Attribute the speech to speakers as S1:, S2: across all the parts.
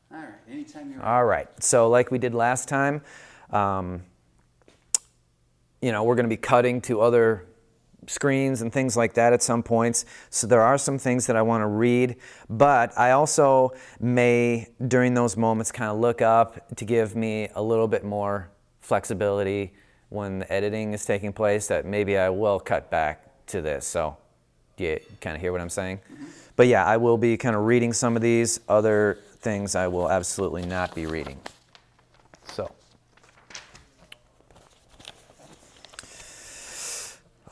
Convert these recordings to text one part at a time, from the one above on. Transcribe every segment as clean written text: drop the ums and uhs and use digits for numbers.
S1: All right, anytime you're ready.
S2: All right, so like we did last time, you know, we're going to be cutting to other screens and things like that at some points. So there are some things that I want to read, but I also may, during those moments, kind of look up to give me a little bit more flexibility when the editing is taking place, that maybe I will cut back to this. So do you kind of hear what I'm saying? Mm-hmm. But yeah, I will be kind of reading some of these. Other things I will absolutely not be reading. So.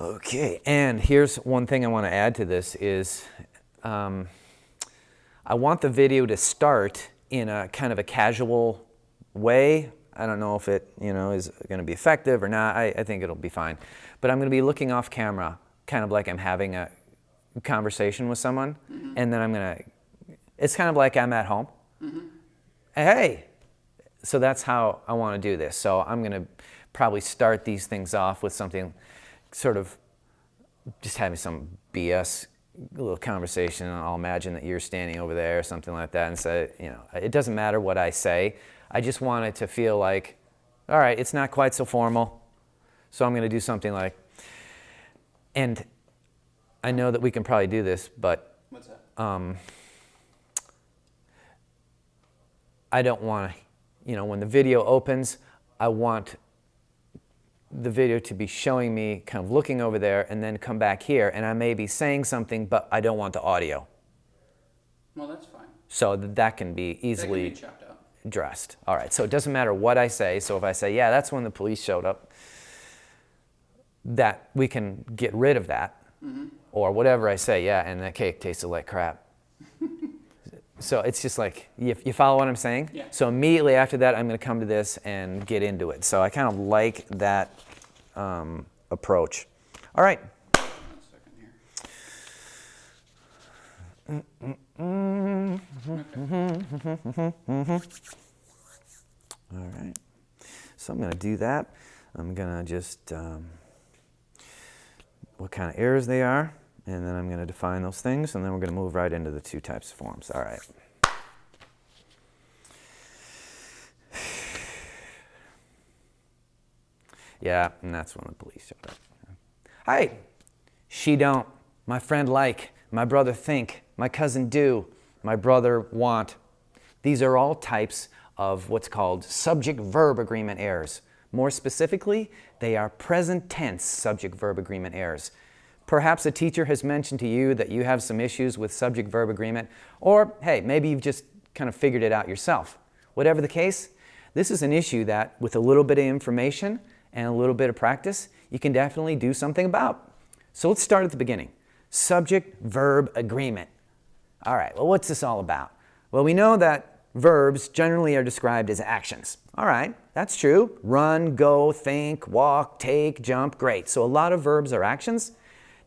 S2: Okay, and here's one thing I want to add to this is I want the video to start in a kind of a casual way. I don't know if it, you know, is going to be effective or not. I think it'll be fine. But I'm going to be looking off camera, kind of like I'm having a conversation with someone, mm-hmm. and then I'm going to, it's kind of like I'm at home. Mm-hmm. Hey! So that's how I want to do this. So I'm going to probably start these things off with something sort of just having some BS little conversation, and I'll imagine that you're standing over there or something like that, and say, you know, it doesn't matter what I say. I just want it to feel like, all right, it's not quite so formal, so I'm going to do something like, and I know that we can probably do this, but
S1: what's that?
S2: I don't want to, you know, when the video opens, I want the video to be showing me kind of looking over there and then come back here, and I may be saying something, but I don't want the audio.
S1: Well, that's fine.
S2: So that can be easily
S1: chopped out.
S2: Addressed. All right, so it doesn't matter what I say. So if I say, yeah, that's when the police showed up, that we can get rid of that. Mm-hmm. Or whatever I say, yeah, and that cake tasted like crap. So it's just like, you follow what I'm saying?
S1: Yeah.
S2: So immediately after that, I'm going to come to this and get into it. So I kind of like that approach. All right.
S1: One second here.
S2: All right. So I'm going to do that. I'm going to just, what kind of errors they are. And then I'm going to define those things, and then we're going to move right into the two types of forms. All right. Yeah, and that's when the police showed up. Hi. She don't. My friend like. My brother think. My cousin do. My brother want. These are all types of what's called subject-verb agreement errors. More specifically, they are present tense subject-verb agreement errors. Perhaps a teacher has mentioned to you that you have some issues with subject-verb agreement, or hey, maybe you've just kind of figured it out yourself. Whatever the case, this is an issue that with a little bit of information and a little bit of practice, you can definitely do something about. So let's start at the beginning. Subject-verb agreement. All right, well, what's this all about? Well, we know that verbs generally are described as actions. All right, that's true. Run, go, think, walk, take, jump, great. So a lot of verbs are actions.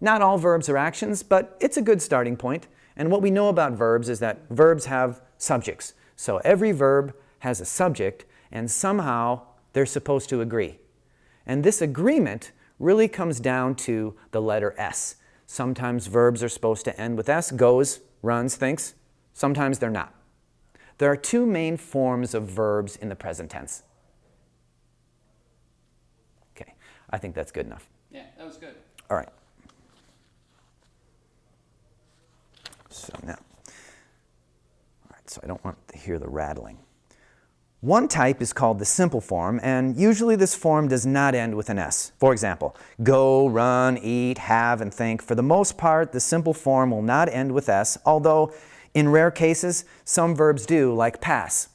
S2: Not all verbs are actions, but it's a good starting point. And what we know about verbs is that verbs have subjects. So every verb has a subject, and somehow they're supposed to agree. And this agreement really comes down to the letter S. Sometimes verbs are supposed to end with S, goes, runs, thinks. Sometimes they're not. There are two main forms of verbs in the present tense. Okay, I think that's good enough.
S1: Yeah, that was good.
S2: All right. So now, all right, so I don't want to hear the rattling. One type is called the simple form, and usually this form does not end with an S. For example, go, run, eat, have, and think. For the most part, the simple form will not end with S, although in rare cases, some verbs do, like pass.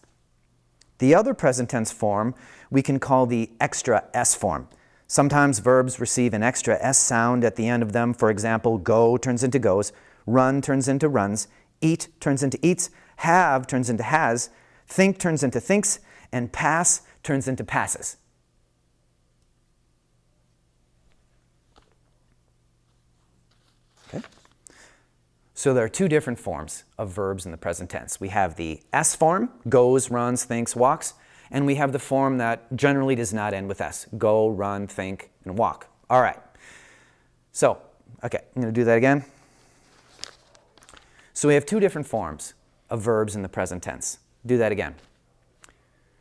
S2: The other present tense form we can call the extra S form. Sometimes verbs receive an extra S sound at the end of them. For example, go turns into goes, run turns into runs, eat turns into eats, have turns into has, think turns into thinks, and pass turns into passes. Okay. So there are two different forms of verbs in the present tense. We have the S form, goes, runs, thinks, walks, and we have the form that generally does not end with S, go, run, think, and walk. All right. So, okay, I'm going to do that again. So we have two different forms of verbs in the present tense. do that again.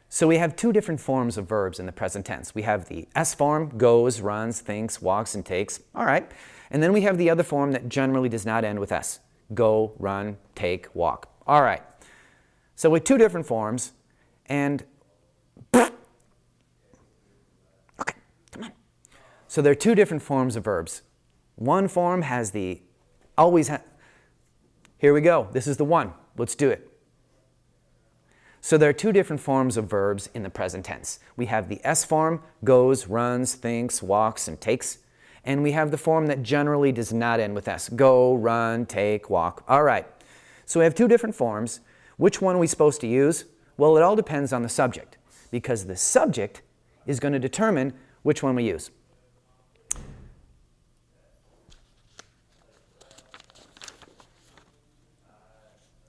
S2: So we have two different forms of verbs in the present tense. We have the S form, goes, runs, thinks, walks, and takes. All right. And then we have the other form that generally does not end with S. Go, run, take, walk. All right. So with two different forms, and okay, come on. So there are two different forms of verbs. One form has the here we go. This is the one. Let's do it. So there are two different forms of verbs in the present tense. We have the S form, goes, runs, thinks, walks, and takes. And we have the form that generally does not end with S. Go, run, take, walk. All right. So we have two different forms. Which one are we supposed to use? Well, it all depends on the subject, because the subject is going to determine which one we use.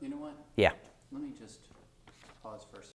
S1: You know what?
S2: Yeah.
S1: Let me just pause for a second.